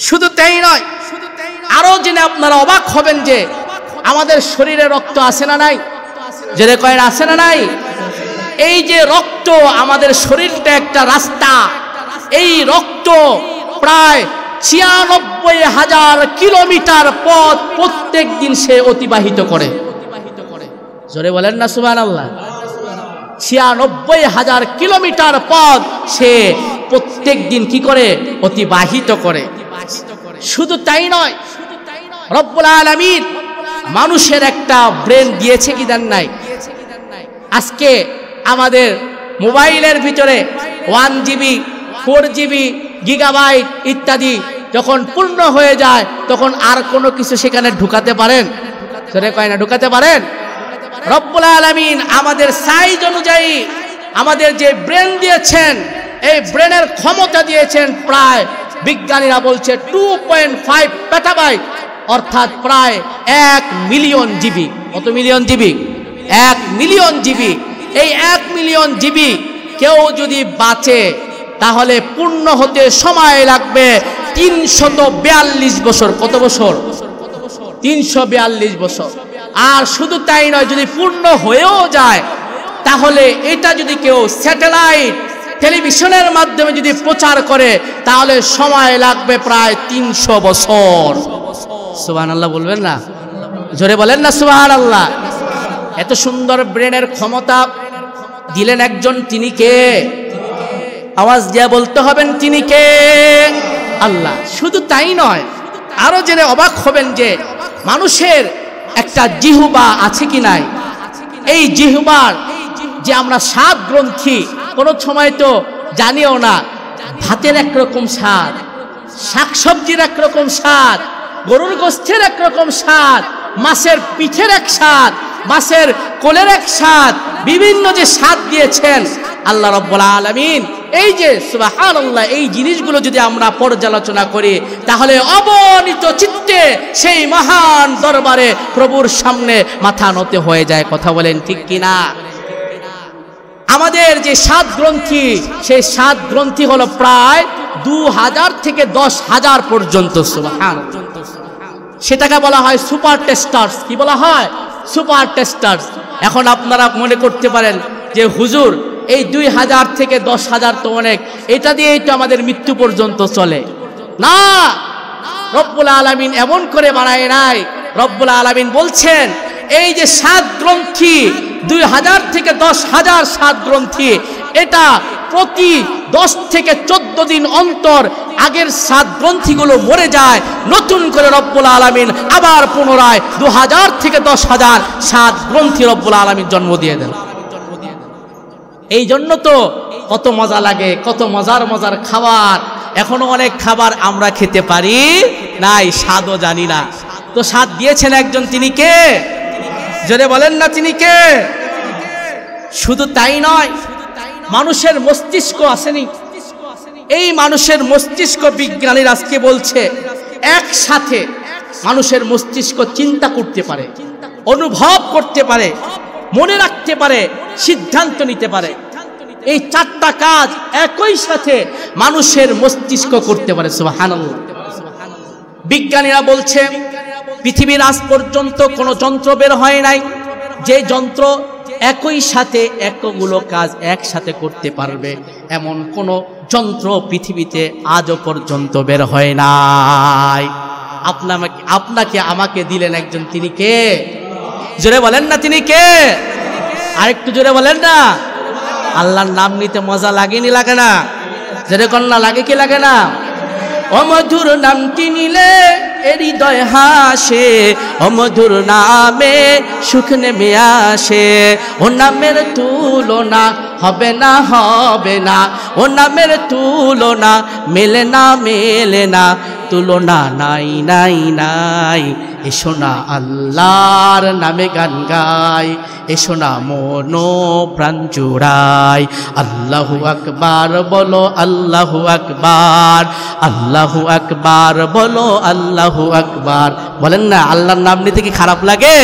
S1: শুধু তাই নয়, আরো জেনে আপনারা অবাক হবেন যে আমাদের শরীরে রক্ত আছে না নাই? জেনে কয়েন আছে না নাই? এই যে রক্ত, আমাদের শরীরটা একটা রাস্তা। এই রক্ত প্রায় 96,000 কিলোমিটার পথ প্রত্যেক দিন সে অতিবাহিত করে। জোরে বলেন না সুবহানাল্লাহ। 96,000 কিলোমিটার পথ সে প্রত্যেক দিন কি করে? অতিবাহিত করে। শুধু তাই নয়, রব্বুল আলামিন মানুষের একটা ব্রেন দিয়েছে কি দেন নাই? আজকে আমাদের মোবাইলের ভিতরে 1 GB 4 GB গিগাবাইট ইত্যাদি যখন পূর্ণ হয়ে যায়, তখন আর কোনো কিছু সেখানে ঢুকাতে পারেন? সেটা কয় না, ঢুকাতে পারেন? রব্বুল আলামিন আমাদের সাইজ অনুযায়ী আমাদের যে ব্রেন দিয়েছেন, এই ব্রেনের ক্ষমতা দিয়েছেন প্রায়, বিজ্ঞানীরা বলছে 2.5 পেটাবাইট, অর্থাৎ প্রায় 1 মিলিয়ন জিবি। কত মিলিয়ন জিবি? 1 million GB. এই 1 মিলিয়ন জিবি কেউ যদি বাঁচে তাহলে পূর্ণ হতে সময় লাগবে 342 বছর। কত বছর? 342 বছর। আর শুধু তাই নয়, যদি পূর্ণ হয়েও যায় তাহলে এটা যদি কেউ স্যাটেলাইট টেলিভিশনের মাধ্যমে যদি প্রচার করে তাহলে সময় লাগবে প্রায় 300 বছর। সুবহানাল্লাহ বলবেন না? জোরে বলেন না সুবহানাল্লাহ। এত সুন্দর ব্রেনের ক্ষমতা দিলেন একজন, তিনি কে? আওয়াজ দিয়ে বলতে হবেন তিনি কে? আল্লাহ। শুধু তাই নয়, আরো জেনে অবাক হবেন যে মানুষের একটা জিহ্বা আছে কি নাই? এই জিহ্বার যে আমরা 7 গ্রন্থি, কোনো সময় তো জানিও না। ভাতের একরকম স্বাদ, শাকসবজির একরকম স্বাদ, গরুর গোশতের একরকম স্বাদ, মাছের পিঠের এক স্বাদ, মাছের কোলের এক স্বাদ, বিভিন্ন যে স্বাদ দিয়েছেন আল্লাহ রাব্বুল আলামিন। এই যে সুবহানাল্লাহ, এই জিনিসগুলো যদি আমরা পর্যালোচনা করি তাহলে অবনীত চিত্তে সেই মহান দরবারে প্রভুর সামনে মাথা নত হয়ে যায়। কথা বলেন ঠিক কিনা? আমাদের যে 7 গ্রন্থি, সেই 7 গ্রন্থি হলো প্রায় 2000 থেকে 10,000 পর্যন্ত। সুবহানাল্লাহ। সেটাকে বলা হয় সুপার টেস্টার্স। কি বলা হয়? সুপার টেস্টার্স। এখন আপনারা মনে করতে পারেন যে হুজুর এই 2000 থেকে 10,000 তো অনেক, এটা দিয়েই তো আমাদের মৃত্যু পর্যন্ত চলে। না, রব্বুল আলামিন এমন করে বানায় নাই। রব্বুল আলামিন বলছেন এই যে 7 গ্রন্থি, 2000 থেকে 10,000 7 গ্রন্থি, এটা প্রতি 10 থেকে 14 দিন অন্তর আগের 7 গ্রন্থিগুলো মরে যায়, নতুন করে রব্বুল আলামিন আবার পুনরায় 2000 থেকে 10,000 7 গ্রন্থি রব্বুল আলামিন জন্ম দিয়ে দেন। এই জন্য তো কত মজা লাগে, কত মজার মজার খাবার। এখনো অনেক খাবার আমরা খেতে পারি নাই, স্বাদও জানি না। তো স্বাদ দিয়েছেন একজন, তিনি কে? জোরে বলেন না তিনি কে? শুধু তাই নয়, মানুষের মস্তিষ্ক আসেনি। এই মানুষের মস্তিষ্ক বিজ্ঞানীরা আজকে বলছে একসাথে মানুষের মস্তিষ্ক চিন্তা করতে পারে, অনুভব করতে পারে, মনে রাখতে পারে, সিদ্ধান্ত নিতে পারে। এই 4টা কাজ একই সাথে মানুষের মস্তিষ্ক করতে পারে। সুবহানাল্লাহ। বিজ্ঞানীরা বলছে পৃথিবীর আজ পর্যন্ত কোনো যন্ত্র বের হয় নাই যে যন্ত্র একই সাথে এতগুলো কাজ একসাথে করতে পারবে। এমন কোন যন্ত্র পৃথিবীতে আজও পর্যন্ত বের হয় নাই। আপনাকে আমাকে দিলেন একজন, তিনি কে? জোরে বলেন না তিনি কে? আরেকটু জোরে বলেন না। আল্লাহর নাম নিতে মজা লাগেনি, লাগে না? জোরে কন্যা লাগে কি লাগে না? অমধুর নামটি নিলে হৃদয় হাসে, অমধুর নামে সুখ নেমে আসে। ও নামের তুলনা হবে না, হবে না। ও নামের তুলনা মেলে না, মেলে না। তুলনা নাই, নাই, নাই। এসো না আল্লাহর নামে গান গাই, এসো না মনো প্রাণ জুড়াই। আল্লাহু আকবার বলো, আল্লাহু আকবার, আল্লাহু আকবার বলো, আল্লাহু আকবার। বলেন না আল্লাহর নাম নিতে কি খারাপ লাগে?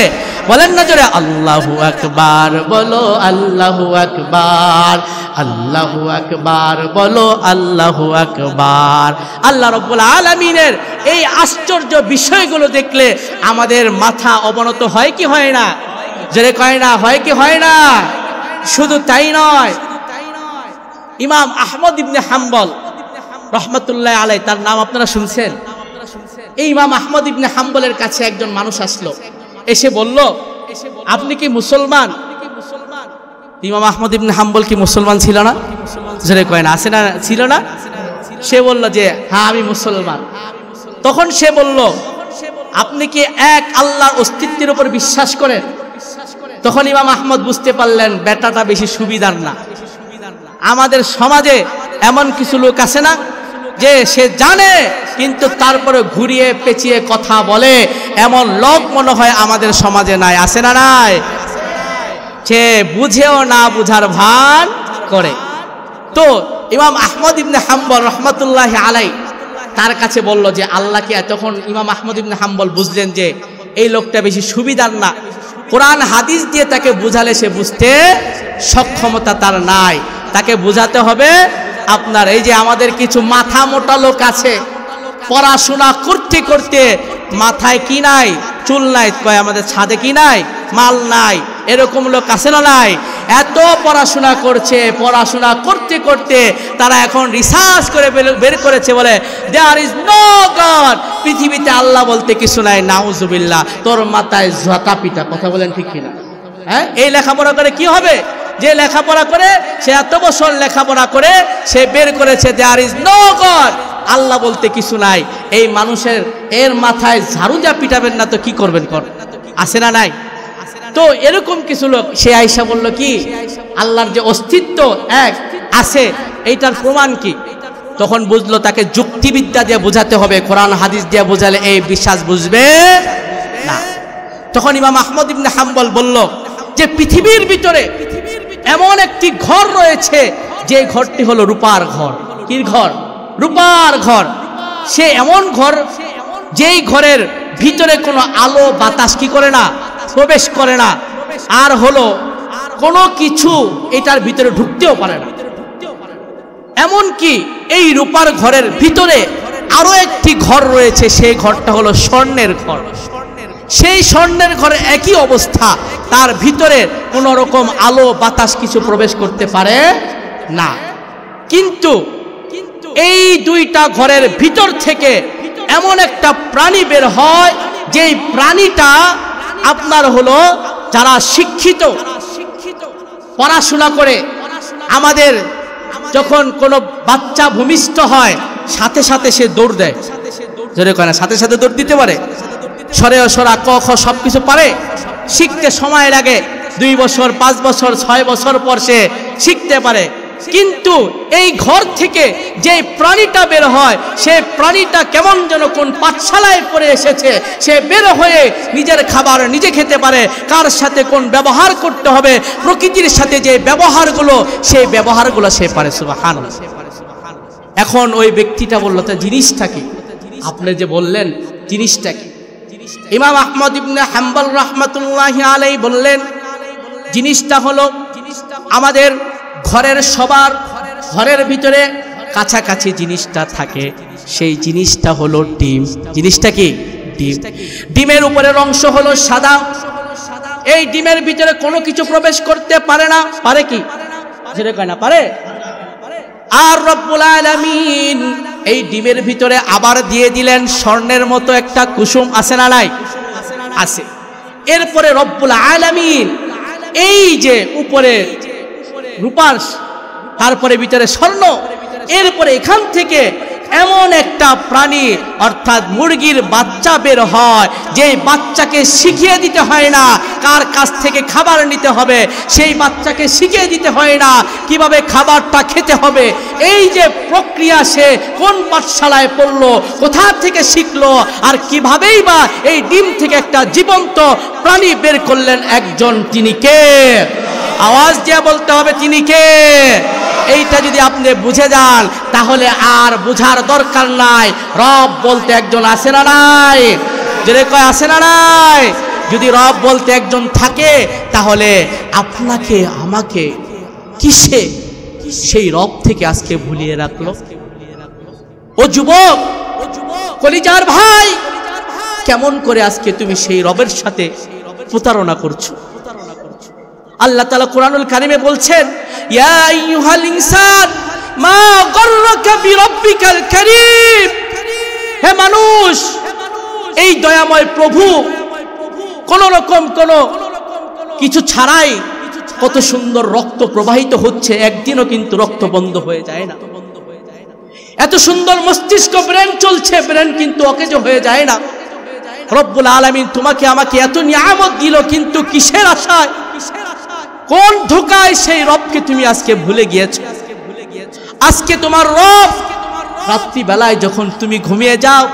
S1: বলেন না জোরে, আল্লাহু আকবার বলো, আল্লাহু আকবার, আল্লাহু আকবার বলো, আল্লাহু আকবার। আল্লাহ রাব্বুল আলামিনের এই আশ্চর্য বিষয়গুলো দেখলে আমাদের মাথা অবনত হয় কি হয় না? জোরে কয় না, হয় কি হয় না? শুধু তাই নয়, ইমাম আহমদ ইবনে হাম্বল রহমতুল্লাহ আলাইহি, তার নাম আপনারা শুনছেন? এই ইমাম আহমদ ইবনে হাম্বলের কাছে একজন মানুষ আসলো, এসে বলল, আপনি কি মুসলমান? ইমাম আহমদ ইবনে হাম্বল কি মুসলমান ছিল না? জোরে কয় না, আছে না, ছিল না? সে বলল যে হ্যাঁ আমি মুসলমান। তখন সে বলল, আপনি কি এক আল্লাহর অস্তিত্বের উপর বিশ্বাস করেন? তখন ইমাম আহমদ বুঝতে পারলেন বেটাটা বেশি সুবিধার না। আমাদের সমাজে এমন কিছু লোক আছে না যে সে জানে কিন্তু তারপরে ঘুরিয়ে পেঁচিয়ে কথা বলে, এমন লোক মনে হয় আমাদের সমাজে নাই, আছে না নাই? সে বুঝেও না বুঝার ভান করে। তো ইমাম আহমদ ইবনে হাম্বল রহমতুল্লাহি আলাইহি তার কাছে বলল যে আল্লাহকে। তখন ইমাম আহমদ ইবনে হাম্বল বুঝলেন যে এই লোকটা বেশি সুবিধার না, কোরআন হাদিস দিয়ে তাকে বুঝালে সে বুঝতে সক্ষমতা তার নাই, তাকে বুঝাতে হবে আপনার এই যে আমাদের কিছু মাথা মোটা লোক আছে, পড়াশোনা করতে করতে মাথায় কি নাই, চুল নাই, কয় আমাদের ছাদে কি নাই, মাল নাই, এরকম লোক আছে না নাই? এত পড়াশোনা করছে, পড়াশোনা করতে করতে তারা এখন রিসার্চ করে বের করেছে, বলে দেয়ার ইজ নো গড, পৃথিবীতে আল্লাহ বলতে কিছু নাই। নাউজুবিল্লাহ, তোর মাথায় ঝাঁটা পিটা, কথা বলেন ঠিক কিনা? হ্যাঁ, এই লেখাপড়া করে কি হবে? যে লেখাপড়া করে, সে এত বছর লেখাপড়া করে সে বের করেছে দেয়ার ইজ নো গড, আল্লাহ বলতে কিছু নাই। এই মানুষের এর মাথায় ঝাড়ু যা পিটাবেন না তো কি করবেন? কর, আছে না নাই? তো এরকম কিছু লোক, সে আয়েশা বলল কি আল্লাহর যে অস্তিত্ব এক আছে, এইটার প্রমাণ কি? তখন বুঝলো তাকে যুক্তিবিদ্যা দিয়ে বোঝাতে হবে, কোরআন হাদিস দিয়ে বোঝালে এই বিশ্বাস বুঝবে না। তখন ইমাম আহমদ ইবনে হাম্বল বলল যে পৃথিবীর ভিতরে এমন একটি ঘর রয়েছে, যে ঘরটি হলো রূপার ঘর। কি ঘর? রূপার ঘর। সে এমন ঘর যেই ঘরের ভিতরে কোনো আলো বাতাস কি করে না, প্রবেশ করে না, আর হলো কোনো কিছু এটার ভিতরে ঢুকতেও পারে না। এমন কি এই রূপার ঘরের ভিতরে আরো একটি ঘর রয়েছে, সেই ঘরটা হলো স্বর্ণের ঘর। সেই স্বর্ণের ঘরে একই অবস্থা, তার ভিতরে কোনো রকম আলো বাতাস কিছু প্রবেশ করতে পারে না। কিন্তু এই দুইটা ঘরের ভিতর থেকে এমন একটা প্রাণী বের হয়, যেই প্রাণীটা আপনার হলো যারা শিক্ষিত, পড়াশোনা করে, আমাদের যখন কোনো বাচ্চা ভূমিষ্ঠ হয় সাথে সাথে সে দৌড় দেয়, জোরে কয় না, সাথে সাথে দৌড় দিতে পারে, সরে সরা ক খ সব কিছু পারে। শিখতে সময় লাগে, 2 বছর 5 বছর 6 বছর পর সে শিখতে পারে। কিন্তু এই ঘর থেকে যে প্রাণীটা বের হয়, সে প্রাণীটা কেমন যেন কোন পাঠশালায় পড়ে এসেছে। সে বের হয়ে নিজের খাবার নিজে খেতে পারে, কার সাথে কোন ব্যবহার করতে হবে, প্রকৃতির সাথে যে ব্যবহারগুলো, সেই ব্যবহারগুলো সে পারে। সুবহানাল্লাহ। এখন ওই ব্যক্তিটা বলল, তা জিনিসটা কি? আপনি যে বললেন জিনিসটা কি? ইমাম আহমদ ইবনে হাম্বল রাহমাতুল্লাহি আলাইহি বললেন, জিনিসটা হলো আমাদের ঘরের সবার ঘরের ভিতরে কাছাকাছি জিনিসটা থাকে, সেই জিনিসটা হলো ডিম। জিনিসটা কি? ডিম। ডিমের উপরের অংশ হলো সাদা। এই ডিমের ভিতরে কোনো কিছু প্রবেশ করতে পারে না। পারে কি? যেটা কয় না পারে। আর রব্বুল আলামিন এই ডিমের ভিতরে আবার দিয়ে দিলেন স্বর্ণের মতো একটা কুসুম, আছে না নাই? আছে। এরপরে রব্বুল আলামিন এই যে উপরে রূপার, তারপরে ভিতরে স্বর্ণ, এরপরে এখান থেকে এমন একটা প্রাণী অর্থাৎ মুরগির বাচ্চা বের হয়, যে বাচ্চাকে শিখিয়ে দিতে হয় না কার কাছ থেকে খাবার নিতে হবে, সেই বাচ্চাকে শিখিয়ে দিতে হয় না কিভাবে খাবারটা খেতে হবে। এই যে প্রক্রিয়া, সে কোন পাঠশালায় পড়লো, কোথা থেকে শিখলো, আর কিভাবেই বা এই ডিম থেকে একটা জীবন্ত প্রাণী বের করলেন একজন, তিনি কে? আওয়াজ দিয়ে বলতে হবে তিনি কে। এইটা যদি আপনি বুঝে যান তাহলে আর বুঝার দরকার নাই রব বলতে একজন আছে না নাই, যদি কয় আছে না নাই, যদি রব বলতে একজন থাকে তাহলে আপনাকে আমাকে কিসে সেই রব থেকে আজকে ভুলিয়ে রাখলো? ও যুবক, কলিজার ভাই, কেমন করে আজকে তুমি সেই রবের সাথে প্রতারণা করছো? আল্লাহ তাআলা কোরআনুল কারীমে বলছেন, ইয়া আইয়ুহাল ইনসান মা গররাকা বিরাব্বিকাল কারীম। হে মানুষ, এই দয়াময় প্রভু কোন রকম কোন কিছু ছাড়াই কত সুন্দর রক্ত প্রবাহিত হচ্ছে, একদিনও কিন্তু রক্ত বন্ধ হয়ে যায় না। এত সুন্দর মস্তিষ্ক, ব্রেন চলছে, ব্রেন কিন্তু অকেজ হয়ে যায় না। রব্বুল আলামিন তোমাকে আমাকে এত নিয়ামত দিল, কিন্তু কিসের আশায়, কোন ধোঁকায় সেই রবকে তুমি আজকে ভুলে গিয়েছো? আজকে তোমার রব রাত্রি বেলায় যখন তুমি ঘুমিয়ে যাও,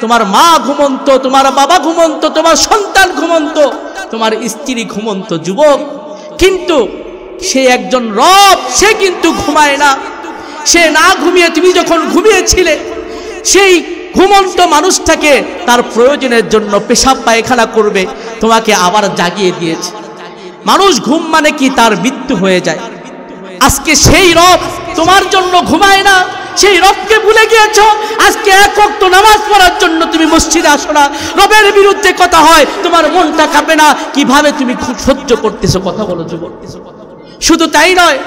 S1: তোমার মা ঘুমন্ত, তোমার বাবা ঘুমন্ত, তোমার সন্তান ঘুমন্ত, তোমার স্ত্রী ঘুমন্ত যুবক, কিন্তু সে একজন রব, সে কিন্তু ঘুমায় না। সে না ঘুমিয়ে তুমি যখন ঘুমিয়েছিলে, সেই ঘুমন্ত মানুষটাকে তার প্রয়োজনের জন্য পেশাব পায়খানা করবে, তোমাকে আবার জাগিয়ে দিয়েছে। মানুষ ঘুম মানে কি তার মৃত্যু হয়ে যায়। আজকে সেই রব তোমার জন্য ঘুমায় না, সেই রবকে ভুলে গিয়েছো। আজকে এক ওয়াক্ত নামাজ পড়ার জন্য তুমি মসজিদে আসো না, রবের বিরুদ্ধে কথা হয়, তোমার মনটা কাঁপে না, কিভাবে তুমি খুব সহ্য করতেছো? কথা বলো যুবক। শুধু তাই নয়,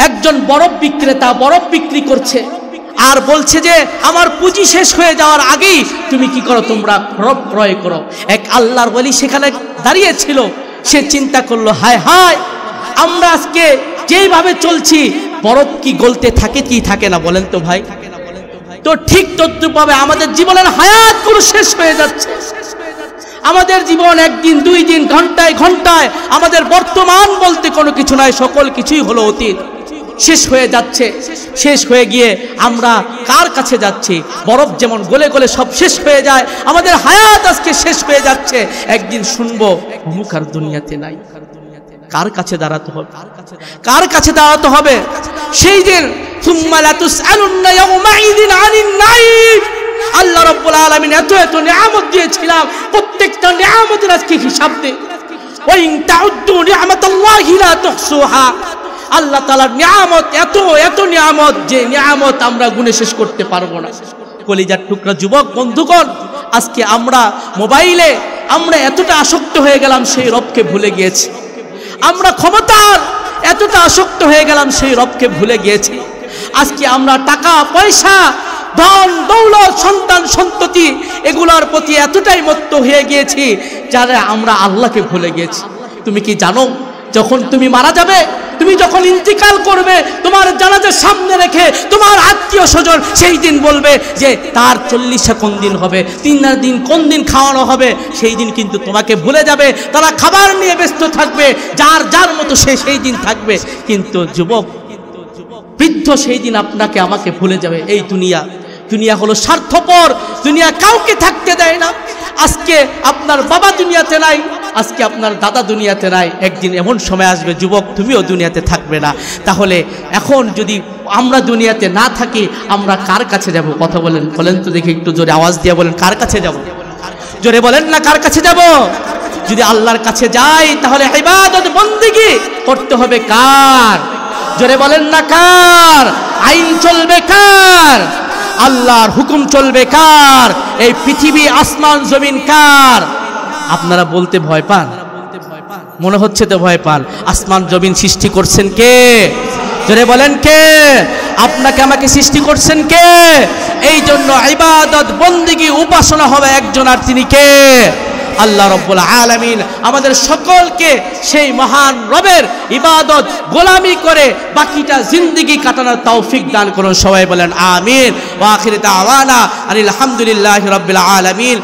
S1: একজন বরফ বিক্রেতা বরফ বিক্রি করছে আর বলছে যে আমার পুঁজি শেষ হয়ে যাওয়ার আগেই তুমি কি করো, তোমরা বরফ ক্রয় করো। এক আল্লাহর ওলি সেখানে দাঁড়িয়ে ছিল, সে চিন্তা করলো, হায় হায়, আমরা আজকে যেইভাবে চলছি বরফ কি গলতে থাকে কি থাকে না বলেন তো ভাই? তো ঠিক তদ্রূপভাবে আমাদের জীবনের হায়াতগুলো শেষ হয়ে যাচ্ছে। আমাদের জীবন একদিন, দুই দিন, ঘন্টায় ঘন্টায়, আমাদের বর্তমান বলতে কোনো কিছু নাই, সকল কিছুই হলো অতীত, শেষ হয়ে যাচ্ছে। শেষ হয়ে গিয়ে আমরা কার কাছে যাচ্ছি? বরফ যেমন গলে গলে সব শেষ হয়ে যায়, আমাদের হায়াত আজকে শেষ হয়ে যাচ্ছে। একদিন শুনবো অমুক আর দুনিয়াতে নাই। কার কাছে দাঁড়াতে হবে? কার কাছে দাঁড়াতে হবে? সেই দিন সুম্মা লা তুসআলুন্না ইয়াওমাইযিন আনিন নাঈম। আল্লাহ রাব্বুল আলামিন এত এত নিয়ামত দিয়েছিলাম, প্রত্যেকটা নিয়ামতের আজকে হিসাব দে। ওয়া ইন তাউদ্দু নি'মাতাল্লাহি লা তুহসুহা। আল্লাহ তাআলার নিয়ামত এত এত নিয়ামত, যে নিয়ামত আমরা গুণে শেষ করতে পারবো না। কলিজার টুকরা যুবক বন্ধুগণ, আজকে আমরা মোবাইলে আমরা এতটা আসক্ত হয়ে গেলাম, সেই রবকে ভুলে গিয়েছি। আমরা ক্ষমতার এতটা আসক্ত হয়ে গেলাম, সেই রবকে ভুলে গিয়েছি। আজকে আমরা টাকা পয়সা, ধন দৌলত, সন্তান সন্ততি, এগুলোর প্রতি এতটাই মত্ত হয়ে গিয়েছি যারা আমরা আল্লাহকে ভুলে গিয়েছি। তুমি কি জানো, যখন তুমি মারা যাবে, তুমি যখন ইন্তিকাল করবে, তোমার জানাজার সামনে রেখে তোমার আত্মীয় স্বজন সেই দিন বলবে যে তার 40 কোন দিন হবে, 3 দিন কোন দিন খাওয়ানো হবে, সেই দিন কিন্তু তোমাকে ভুলে যাবে। তারা খাবার নিয়ে ব্যস্ত থাকবে, যার যার মতো সে সেই দিন থাকবে। কিন্তু যুবক বৃদ্ধ সেই দিন আপনাকে আমাকে ভুলে যাবে। এই দুনিয়া হলো স্বার্থপর, দুনিয়া কাউকে থাকতে দেয় না। আজকে আপনার বাবা দুনিয়াতে নাই, আজকে আপনার দাদা দুনিয়াতে নাই, একদিন এমন সময় আসবে যুবক তুমিও দুনিয়াতে থাকবে না। তাহলে এখন যদি আমরা দুনিয়াতে না থাকি, আমরা কার কাছে যাব? কথা বলেন তো দেখি, একটু জোরে আওয়াজ দিয়ে বলেন, কার কাছে যাব? জোরে বলেন না, কার কাছে যাব? যদি আল্লাহর কাছে যাই তাহলে ইবাদত বন্দেগী করতে হবে কার? জোরে বলেন না, কার? আইন চলবে কার? আল্লাহর হুকুম চলবে কার? এই পৃথিবী আসমান জমিন কার? আপনারা বলতে ভয় পান, মনে হচ্ছে তো ভয় পান। আসমান জমিন সৃষ্টি করছেন কে? জোরে বলেন কে? আপনাকে আমাকে সৃষ্টি করছেন কে? এই জন্য ইবাদত বন্দেগী উপাসনা হবে একজন, আর তিনি কে? আল্লাহ রাব্বুল আলামিন আমাদের সকলকে সেই মহান রবের ইবাদত গোলামি করে বাকিটা জিন্দেগি কাটানোর তৌফিক দান করুন। সবাই বলেন আমিন। ওয়া আখির দাওয়ানা আলহামদুলিল্লাহি রাব্বিল আলামিন।